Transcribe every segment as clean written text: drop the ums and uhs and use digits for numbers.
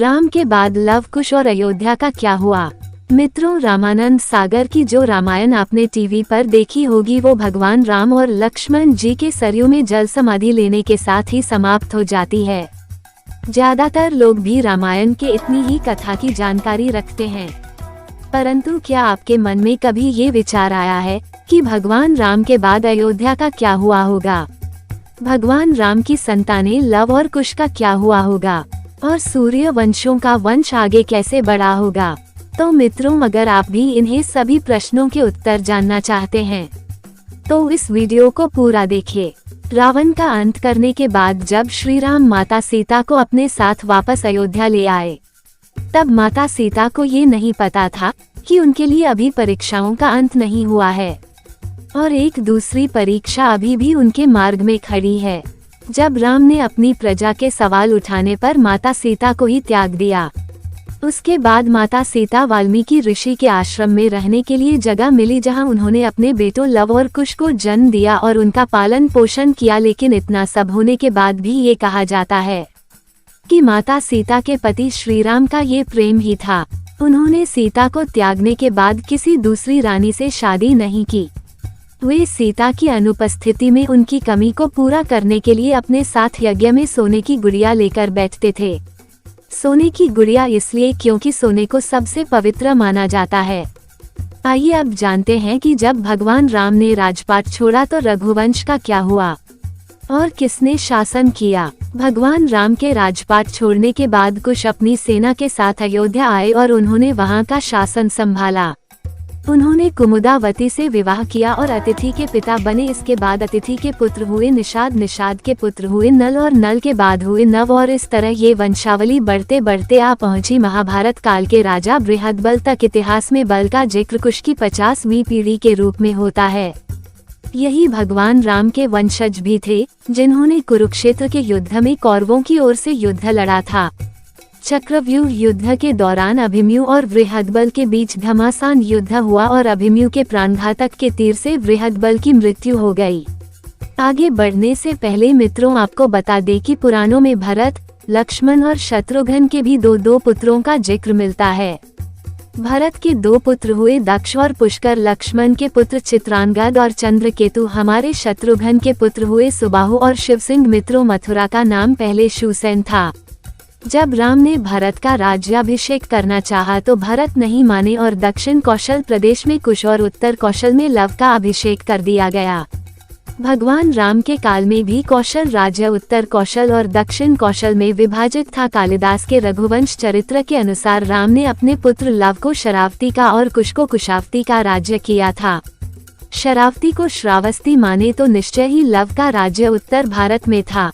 राम के बाद लव कुश और अयोध्या का क्या हुआ। मित्रों, रामानंद सागर की जो रामायण आपने टीवी पर देखी होगी वो भगवान राम और लक्ष्मण जी के सरयू में जल समाधि लेने के साथ ही समाप्त हो जाती है। ज्यादातर लोग भी रामायण के इतनी ही कथा की जानकारी रखते हैं, परंतु क्या आपके मन में कभी ये विचार आया है कि भगवान राम के बाद अयोध्या का क्या हुआ होगा? भगवान राम की संतानें लव और कुश का क्या हुआ होगा और सूर्य वंशों का वंश आगे कैसे बढ़ा होगा? तो मित्रों, अगर आप भी इन्हें सभी प्रश्नों के उत्तर जानना चाहते हैं तो इस वीडियो को पूरा देखिए। रावण का अंत करने के बाद जब श्री राम माता सीता को अपने साथ वापस अयोध्या ले आए, तब माता सीता को ये नहीं पता था कि उनके लिए अभी परीक्षाओं का अंत नहीं हुआ है और एक दूसरी परीक्षा अभी भी उनके मार्ग में खड़ी है। जब राम ने अपनी प्रजा के सवाल उठाने पर माता सीता को ही त्याग दिया, उसके बाद माता सीता वाल्मीकि ऋषि के आश्रम में रहने के लिए जगह मिली, जहां उन्होंने अपने बेटों लव और कुश को जन्म दिया और उनका पालन पोषण किया। लेकिन इतना सब होने के बाद भी ये कहा जाता है कि माता सीता के पति श्री राम का ये प्रेम ही था। उन्होंने सीता को त्यागने के बाद किसी दूसरी रानी से शादी नहीं की। वे सीता की अनुपस्थिति में उनकी कमी को पूरा करने के लिए अपने साथ यज्ञ में सोने की गुड़िया लेकर बैठते थे। सोने की गुड़िया इसलिए क्योंकि सोने को सबसे पवित्र माना जाता है। आइए अब जानते हैं कि जब भगवान राम ने राजपाट छोड़ा तो रघुवंश का क्या हुआ और किसने शासन किया। भगवान राम के राजपाट छोड़ने के बाद कुश अपनी सेना के साथ अयोध्या आए और उन्होंने वहां का शासन संभाला। उन्होंने कुमुदावती से विवाह किया और अतिथि के पिता बने। इसके बाद अतिथि के पुत्र हुए निषाद, निषाद के पुत्र हुए नल और नल के बाद हुए नव और इस तरह ये वंशावली बढ़ते बढ़ते आ पहुंची महाभारत काल के राजा बृहदबल तक। इतिहास में बल का जिक्र कुश की 50वीं पीढ़ी के रूप में होता है। यही भगवान राम के वंशज भी थे जिन्होंने कुरुक्षेत्र के युद्ध में कौरवों की ओर से युद्ध लड़ा था। चक्रव्यूह युद्ध के दौरान अभिमन्यु और बृहदबल के बीच घमासान युद्ध हुआ और अभिमन्यु के प्राणघातक के तीर से बृहदबल की मृत्यु हो गई। आगे बढ़ने से पहले मित्रों, आपको बता दें कि पुराणों में भरत, लक्ष्मण और शत्रुघ्न के भी दो पुत्रों का जिक्र मिलता है। भरत के 2 पुत्र हुए दक्ष और पुष्कर, लक्ष्मण के पुत्र चित्रांगद और चंद्रकेतु, हमारे शत्रुघ्न के पुत्र हुए सुबाहु और शिवसिंह। मित्रों, मथुरा का नाम पहले शुसेन था। जब राम ने भरत का राज्याभिषेक करना चाहा तो भरत नहीं माने और दक्षिण कौशल प्रदेश में कुश और उत्तर कौशल में लव का अभिषेक कर दिया गया। भगवान राम के काल में भी कौशल राज्य उत्तर कौशल और दक्षिण कौशल में विभाजित था। कालिदास के रघुवंश चरित्र के अनुसार राम ने अपने पुत्र लव को शरावती का और कुश को कुशावती का राज्य किया था। शरावती को श्रावस्ती माने तो निश्चय ही लव का राज्य उत्तर भारत में था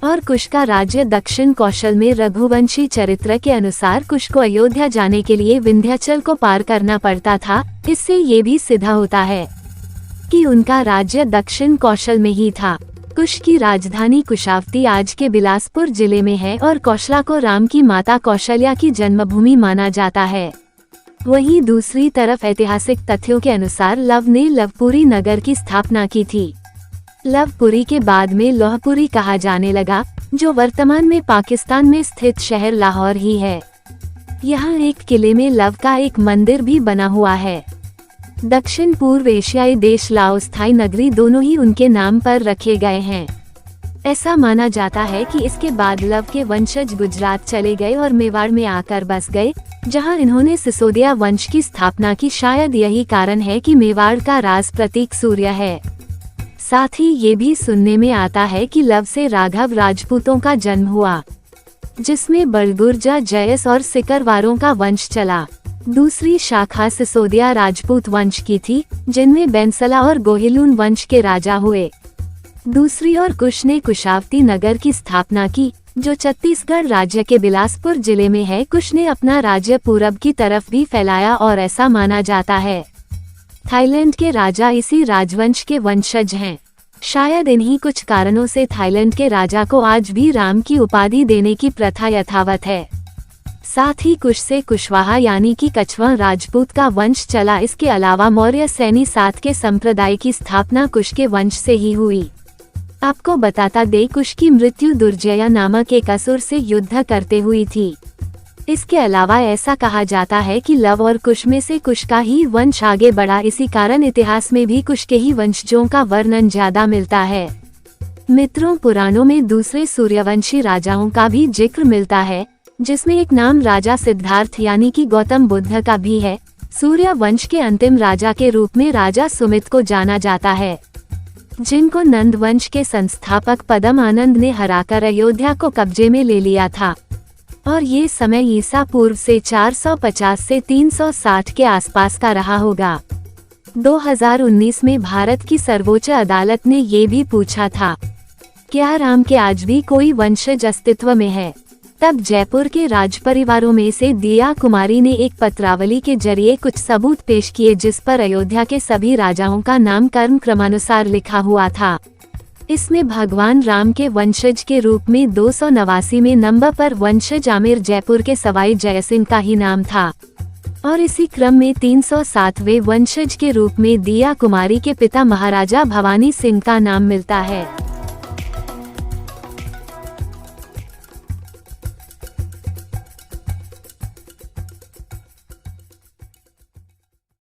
और कुश का राज्य दक्षिण कौशल में। रघुवंशी चरित्र के अनुसार कुश को अयोध्या जाने के लिए विंध्याचल को पार करना पड़ता था। इससे ये भी सिद्ध होता है कि उनका राज्य दक्षिण कौशल में ही था। कुश की राजधानी कुशावती आज के बिलासपुर जिले में है और कौशला को राम की माता कौशल्या की जन्मभूमि माना जाता है। वहीं दूसरी तरफ ऐतिहासिक तथ्यों के अनुसार लव ने लवपुरी नगर की स्थापना की थी। लवपुरी के बाद में लोहपुरी कहा जाने लगा, जो वर्तमान में पाकिस्तान में स्थित शहर लाहौर ही है। यहाँ एक किले में लव का एक मंदिर भी बना हुआ है। दक्षिण पूर्व एशियाई देश लाओस, थाई नगरी दोनों ही उनके नाम पर रखे गए हैं। ऐसा माना जाता है कि इसके बाद लव के वंशज गुजरात चले गए और मेवाड़ में आकर बस गए, जहाँ इन्होंने सिसोदिया वंश की स्थापना की। शायद यही कारण है कि मेवाड़ का राज प्रतीक सूर्य है। साथ ही ये भी सुनने में आता है कि लव से राघव राजपूतों का जन्म हुआ, जिसमें बड़गुर्जा, जयस और सिकरवारों का वंश चला। दूसरी शाखा सिसोदिया राजपूत वंश की थी, जिनमें बैंसला और गोहिलून वंश के राजा हुए। दूसरी और कुश ने कुशावती नगर की स्थापना की, जो छत्तीसगढ़ राज्य के बिलासपुर जिले में है। कुश ने अपना राज्य पूरब की तरफ भी फैलाया और ऐसा माना जाता है थाईलैंड के राजा इसी राजवंश के वंशज हैं। शायद इन्हीं कुछ कारणों से थाईलैंड के राजा को आज भी राम की उपाधि देने की प्रथा यथावत है। साथ ही कुश से कुशवाहा यानी कि कछवा राजपूत का वंश चला। इसके अलावा मौर्य सैनी सात के संप्रदाय की स्थापना कुश के वंश से ही हुई। आपको बताता दे, कुश की मृत्यु दुर्जया नामक एक असुर से युद्ध करते हुई थी। इसके अलावा ऐसा कहा जाता है कि लव और कुश में से कुश का ही वंश आगे बढ़ा, इसी कारण इतिहास में भी कुश के ही वंशजों का वर्णन ज्यादा मिलता है। मित्रों, पुराणों में दूसरे सूर्यवंशी राजाओं का भी जिक्र मिलता है, जिसमें एक नाम राजा सिद्धार्थ यानी कि गौतम बुद्ध का भी है। सूर्य वंश के अंतिम राजा के रूप में राजा सुमित को जाना जाता है, जिनको नंद वंश के संस्थापक पद्म आनंद ने हराकर अयोध्या को कब्जे में ले लिया था, और ये समय ईसा पूर्व से 450 से 360 के आसपास का रहा होगा। 2019 में भारत की सर्वोच्च अदालत ने ये भी पूछा था, क्या राम के आज भी कोई वंशज अस्तित्व में है? तब जयपुर के राज परिवारों में से दिया कुमारी ने एक पत्रावली के जरिए कुछ सबूत पेश किए, जिस पर अयोध्या के सभी राजाओं का नाम कर्म क्रमानुसार लिखा हुआ था। इसमें भगवान राम के वंशज के रूप में 289वें नंबर पर वंशज आमेर जयपुर के सवाई जयसिंह का ही नाम था, और इसी क्रम में 307वें वंशज के रूप में दिया कुमारी के पिता महाराजा भवानी सिंह का नाम मिलता है।